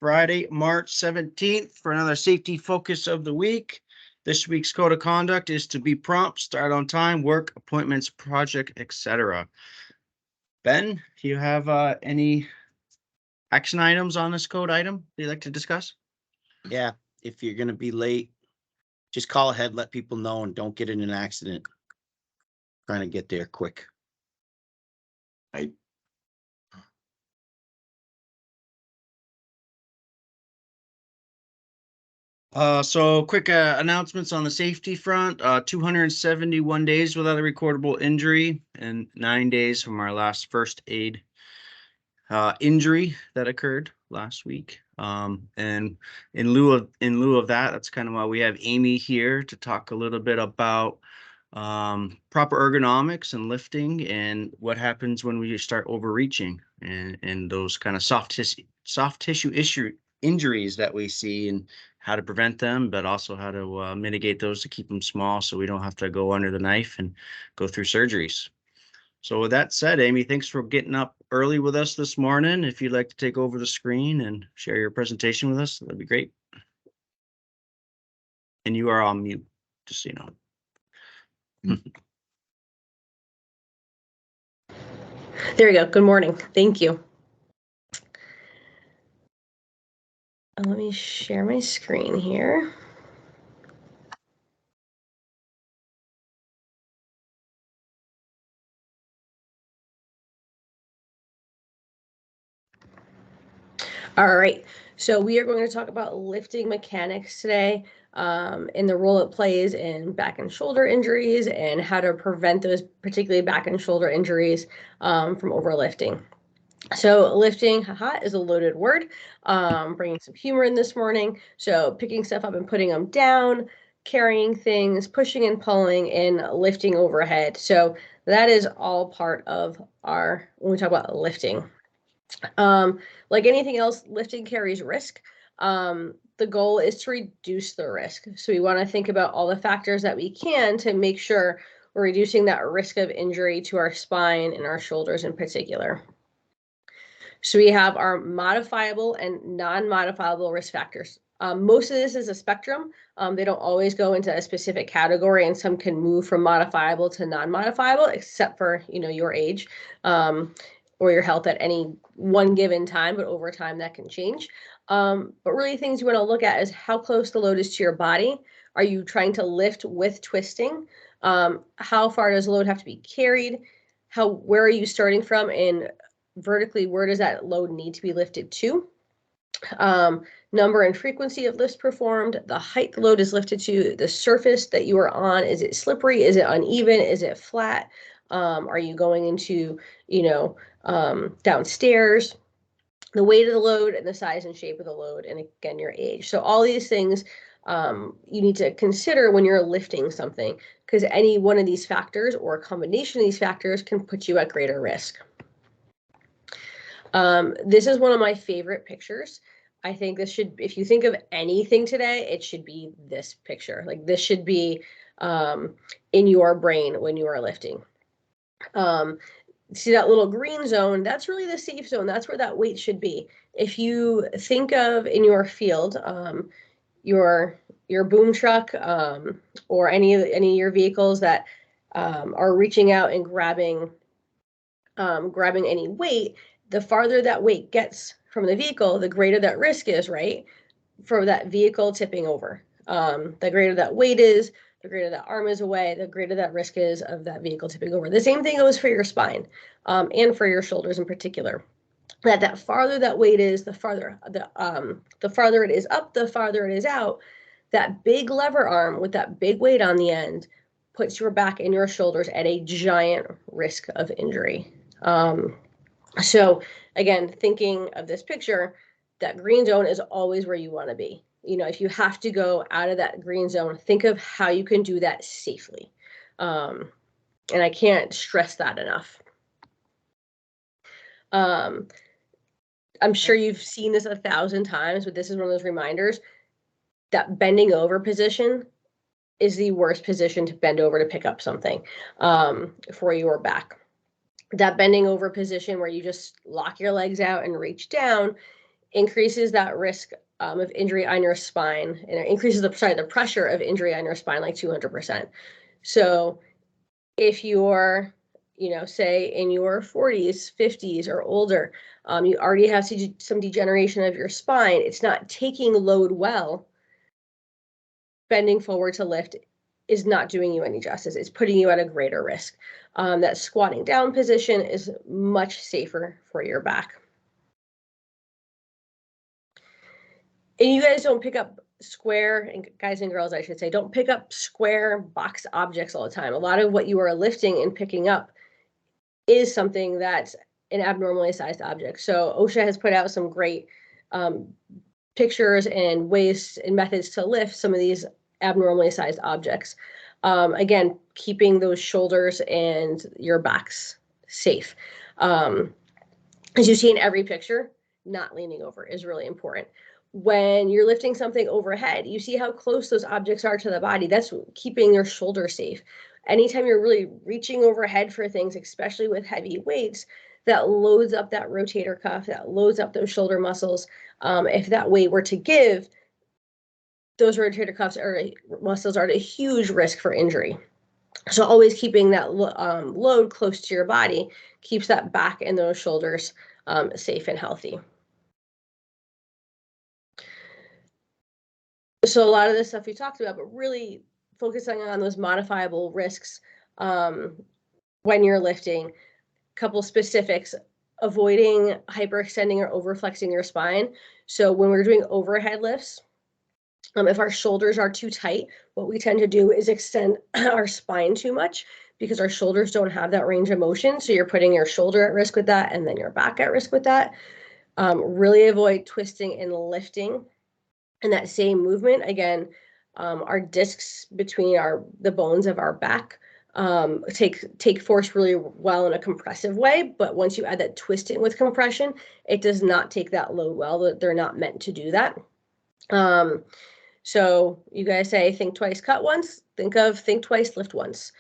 Friday, March 17th for another safety focus of the week. This week's code of conduct is to be prompt, start on time, work, appointments, project, etc. Ben, do you have any action items on this code item you'd like to discuss? Yeah, if you're going to be late, just call ahead, let people know, and don't get in an accident. Trying to get there quick. Right. So quick announcements on the safety front. 271 days without a recordable injury and 9 days from our last first aid injury that occurred last week. And in lieu of that, that's kind of why we have Amy here to talk a little bit about proper ergonomics and lifting and what happens when we start overreaching and those kind of soft tissue injuries that we see, and how to prevent them, but also how to mitigate those to keep them small so we don't have to go under the knife and go through surgeries. So with that said, Amy, thanks for getting up early with us this morning. If you'd like to take over the screen and share your presentation with us, that'd be great. And you are on mute, just so you know. There we go. Good morning. Thank you. Let me share my screen here. All right, so we are going to talk about lifting mechanics today, and the role it plays in back and shoulder injuries and how to prevent those, particularly back and shoulder injuries, from overlifting. So lifting, is a loaded word. Bringing some humor in this morning. So picking stuff up and putting them down, carrying things, pushing and pulling, and lifting overhead. So that is all part of when we talk about lifting. Like anything else, lifting carries risk. The goal is to reduce the risk. So we want to think about all the factors that we can to make sure we're reducing that risk of injury to our spine and our shoulders in particular. So we have our modifiable and non-modifiable risk factors. Most of this is a spectrum. They don't always go into a specific category, and some can move from modifiable to non-modifiable, except for your age or your health at any one given time, but over time that can change. But really things you want to look at is how close the load is to your body. Are you trying to lift with twisting? How far does the load have to be carried? Where are you starting from, and vertically, where does that load need to be lifted to? Number and frequency of lifts performed, the height the load is lifted to, the surface that you are on. Is it slippery? Is it uneven? Is it flat? Are you going into, downstairs? The weight of the load and the size and shape of the load, and again, your age. So all these things you need to consider when you're lifting something, because any one of these factors or a combination of these factors can put you at greater risk. This is one of my favorite pictures. I think this should, if you think of anything today, it should be this picture. Like this should be in your brain when you are lifting. See that little green zone? That's really the safe zone. That's where that weight should be. If you think of in your field, your boom truck or any of your vehicles that are reaching out and grabbing any weight, the farther that weight gets from the vehicle, the greater that risk is, right? For that vehicle tipping over. The greater that weight is, the greater that arm is away, the greater that risk is of that vehicle tipping over. The same thing goes for your spine and for your shoulders in particular. That farther that weight is, the farther it is up, the farther it is out. That big lever arm with that big weight on the end puts your back and your shoulders at a giant risk of injury. So again, thinking of this picture, that green zone is always where you want to be. If you have to go out of that green zone, think of how you can do that safely. And I can't stress that enough. I'm sure you've seen this 1,000 times, but this is one of those reminders that bending over position is the worst position to bend over to pick up something for your back. That bending over position where you just lock your legs out and reach down increases that risk of injury on your spine, and it increases the pressure of injury on your spine like 200%. So if you're, say in your 40s, 50s, or older, you already have some degeneration of your spine, it's not taking load well, bending forward to lift is not doing you any justice. It's putting you at a greater risk. That squatting down position is much safer for your back. And you guys don't pick up square, and guys and girls, I should say, don't pick up square box objects all the time. A lot of what you are lifting and picking up is something that's an abnormally sized object. So OSHA has put out some great pictures and ways and methods to lift some of these abnormally sized objects. Again, keeping those shoulders and your backs safe. As you see in every picture, not leaning over is really important. When you're lifting something overhead, you see how close those objects are to the body. That's keeping your shoulder safe. Anytime you're really reaching overhead for things, especially with heavy weights, that loads up that rotator cuff, that loads up those shoulder muscles. If that weight were to give, those rotator cuffs or muscles are at a huge risk for injury. So always keeping that load close to your body keeps that back and those shoulders safe and healthy. So a lot of this stuff we talked about, but really focusing on those modifiable risks when you're lifting. Couple specifics: avoiding hyperextending or overflexing your spine. So when we're doing overhead lifts, if our shoulders are too tight, what we tend to do is extend our spine too much because our shoulders don't have that range of motion. So you're putting your shoulder at risk with that, and then your back at risk with that. Really avoid twisting and lifting in that same movement. Again, our discs between the bones of our back take force really well in a compressive way, but once you add that twisting with compression, it does not take that load well. They're not meant to do that. So you guys say, think twice, cut once. Think twice, lift once.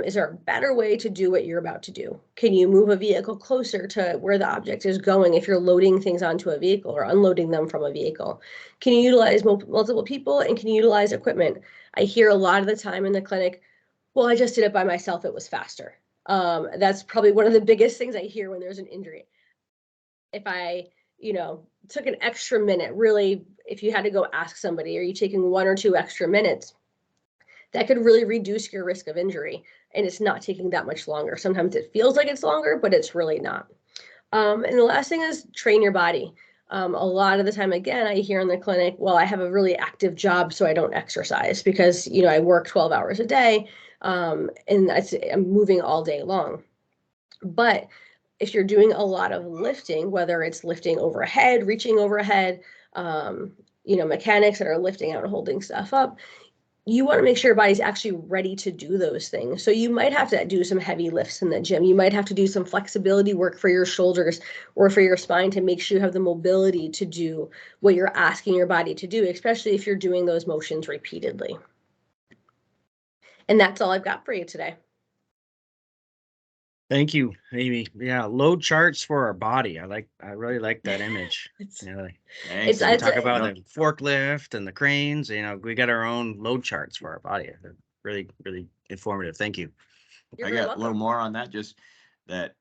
Is there a better way to do what you're about to do? Can you move a vehicle closer to where the object is going if you're loading things onto a vehicle or unloading them from a vehicle? Can you utilize multiple people, and can you utilize equipment? I hear a lot of the time in the clinic, well, I just did it by myself, it was faster. That's probably one of the biggest things I hear when there's an injury. If I, took an extra minute, really, if you had to go ask somebody, are you taking 1 or 2 extra minutes? That could really reduce your risk of injury, and it's not taking that much longer. Sometimes it feels like it's longer, but it's really not. And the last thing is train your body. A lot of the time, again, I hear in the clinic, well, I have a really active job, so I don't exercise because, I work 12 hours a day, and I'm moving all day long. But if you're doing a lot of lifting, whether it's lifting overhead, reaching overhead, mechanics that are lifting out and holding stuff up, you want to make sure your body's actually ready to do those things. So you might have to do some heavy lifts in the gym. You might have to do some flexibility work for your shoulders or for your spine to make sure you have the mobility to do what you're asking your body to do, especially if you're doing those motions repeatedly. And that's all I've got for you today. Thank you, Amy. Yeah, load charts for our body. I really like that image. Thanks. We talk about the forklift and the cranes. We got our own load charts for our body. They're really, really informative. Thank you. You're I very got welcome. a little more on that. Just that,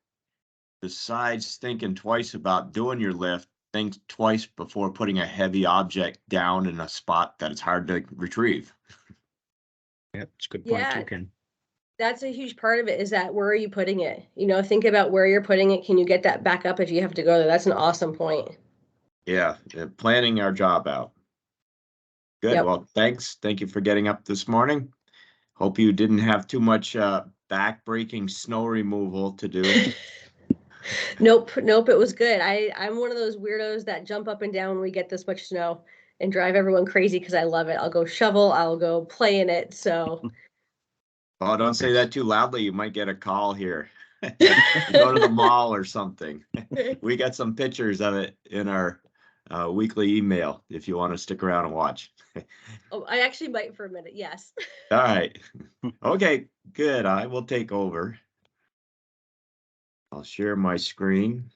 besides thinking twice about doing your lift, think twice before putting a heavy object down in a spot that it's hard to retrieve. Yep, it's a good point too, Ken. That's a huge part of it, is that where are you putting it? Think about where you're putting it. Can you get that back up if you have to go there? That's an awesome point. Yeah, planning our job out. Good. Yep. Well, thanks. Thank you for getting up this morning. Hope you didn't have too much back-breaking snow removal to do. Nope. It was good. I'm one of those weirdos that jump up and down when we get this much snow and drive everyone crazy because I love it. I'll go shovel. I'll go play in it. So. Oh, don't say that too loudly. You might get a call here. Go to the mall or something. We got some pictures of it in our weekly email if you want to stick around and watch. Oh, I actually might for a minute. Yes. All right. Okay, good. I will take over. I'll share my screen.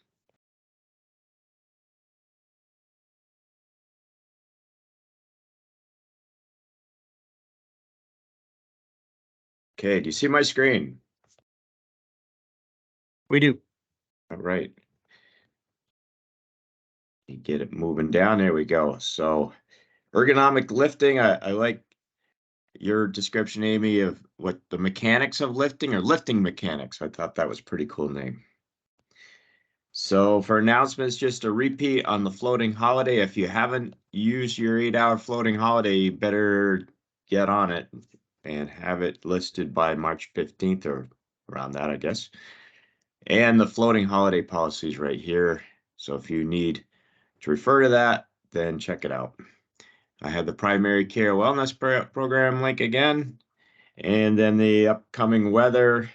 Okay, do you see my screen? We do. All right. You get it moving down. There we go. So ergonomic lifting, I like your description, Amy, of what the mechanics of lifting or lifting mechanics. I thought that was a pretty cool name. So for announcements, just a repeat on the floating holiday. If you haven't used your 8-hour floating holiday, you better get on it and have it listed by March 15th or around that, I guess. And the floating holiday policy is right here. So if you need to refer to that, then check it out. I have the primary care wellness program link again. And then the upcoming weather.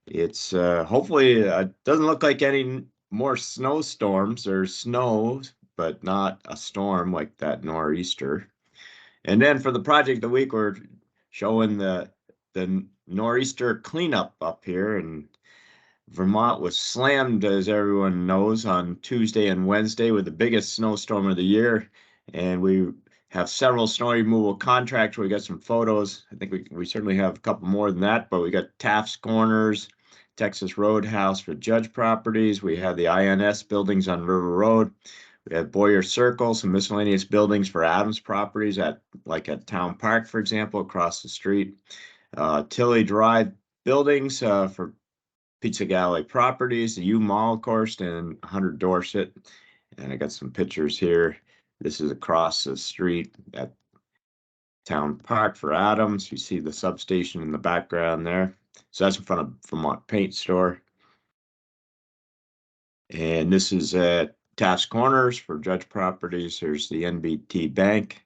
It's hopefully doesn't look like any more snowstorms or snow, but not a storm like that nor'easter. And then for the project of the week, we're showing the nor'easter cleanup up here, and Vermont was slammed, as everyone knows, on Tuesday and Wednesday with the biggest snowstorm of the year. And we have several snow removal contracts. We got some photos. I think we certainly have a couple more than that, but we got Taft's Corners, Texas Roadhouse for Judge Properties. We have the INS buildings on River Road. We have Boyer Circle, some miscellaneous buildings for Adams Properties at Town Park, for example, across the street. Tilly Drive buildings for Pizza Galley Properties, the U Mall, of course, and 100 Dorset. And I got some pictures here. This is across the street at Town Park for Adams. You see the substation in the background there. So that's in front of Vermont Paint Store. And this is at Taft's Corners for Judge Properties. Here's the NBT Bank.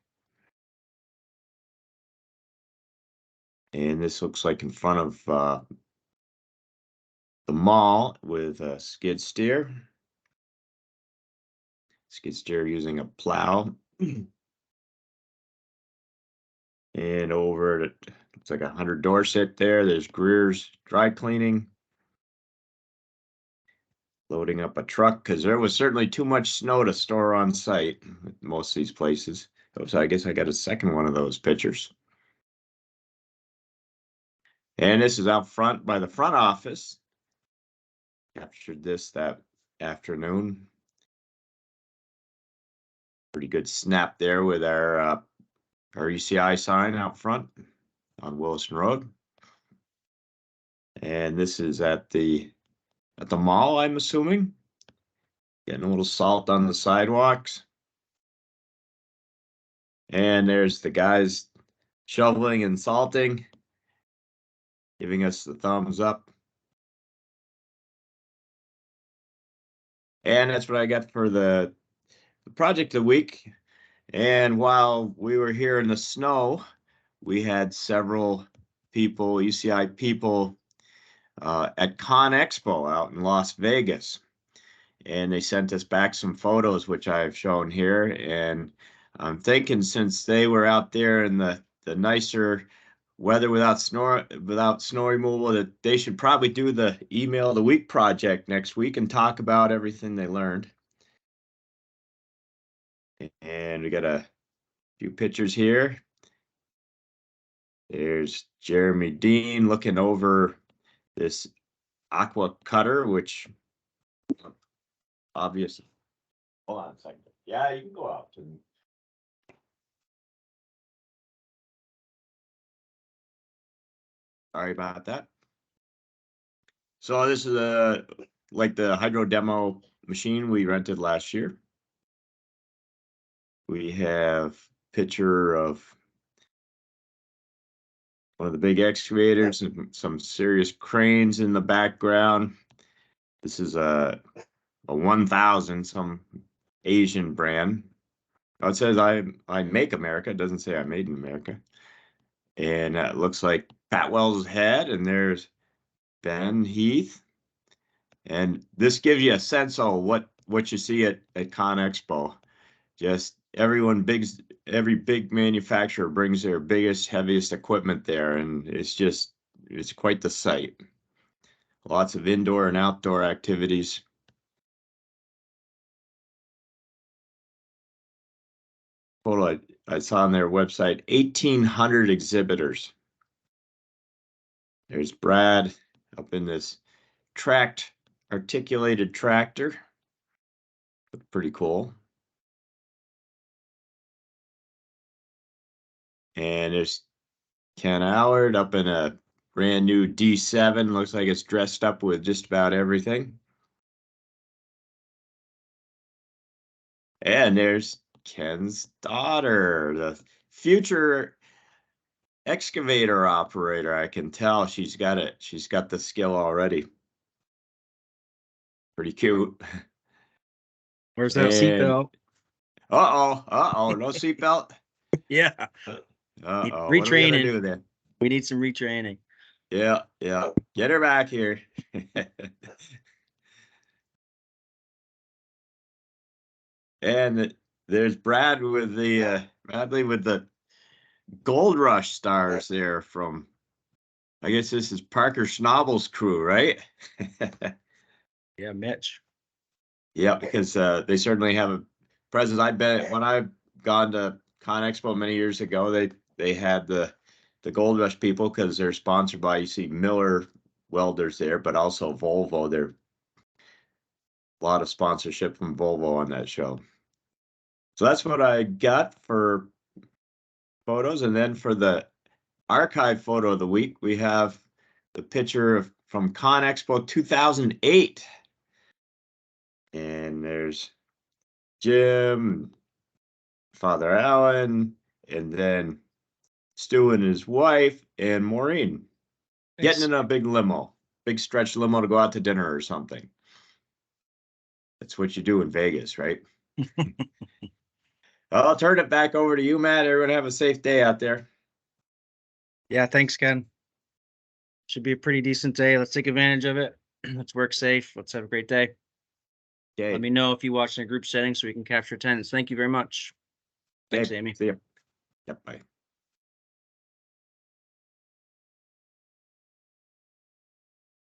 And this looks like in front of the mall with a skid steer. Skid steer using a plow. And over at, it's like 100 Dorset there. There's Greer's Dry Cleaning. Loading up a truck because there was certainly too much snow to store on site at most of these places. So I guess I got a second one of those pictures. And this is out front by the front office. Captured this that afternoon. Pretty good snap there with our ECI sign out front on Wilson Road. And this is at the mall, I'm assuming. Getting a little salt on the sidewalks. And there's the guys shoveling and salting, giving us the thumbs up. And that's what I got for the project of the week. And while we were here in the snow, we had several people, UCI people, at Con Expo out in Las Vegas. And they sent us back some photos, which I've shown here. And I'm thinking since they were out there in the nicer weather without snow removal, that they should probably do the email of the week project next week and talk about everything they learned. And we got a few pictures here. There's Jeremy Dean looking over this aqua cutter, which obviously, hold on a second. Yeah, you can go out. Sorry about that. So this is like the hydro demo machine we rented last year. We have picture of one of the big excavators and some serious cranes in the background. This is a 1000, some Asian brand. Oh, it says I make America. It doesn't say I made in America. And it looks like Patwell's head, and there's Ben Heath. And this gives you a sense of what you see at Con Expo. Just every big manufacturer brings their biggest, heaviest equipment there, and it's quite the sight. Lots of indoor and outdoor activities. Total, I saw on their website, 1,800 exhibitors. There's Brad up in this articulated tractor. Look pretty cool. And there's Ken Allard up in a brand new D7. Looks like it's dressed up with just about everything. And there's Ken's daughter, the future excavator operator. I can tell she's got it. She's got the skill already. Pretty cute. Where's that And seatbelt? no seatbelt. Yeah. What are we gonna Retraining. do then? We need some retraining. Yeah. Get her back here. And there's Brad with the Bradley with the Gold Rush stars there from, I guess this is Parker Schnabel's crew, right? Yeah, Mitch. Yeah, because they certainly have a presence. I bet when I've gone to Con Expo many years ago, they had the Gold Rush people because they're sponsored by, you see Miller Welders there, but also Volvo. There's a lot of sponsorship from Volvo on that show. So that's what I got for photos. And then for the archive photo of the week, we have the picture from Con Expo 2008. And there's Jim, Father Allen, and then Stu and his wife, and Maureen getting in a big limo, big stretch limo to go out to dinner or something. That's what you do in Vegas, right? I'll turn it back over to you, Matt. Everyone have a safe day out there. Yeah, thanks, Ken. Should be a pretty decent day. Let's take advantage of it. Let's work safe. Let's have a great day. Okay. Let me know if you watch in a group setting so we can capture attendance. Thanks, Amy. See you. Yep, bye.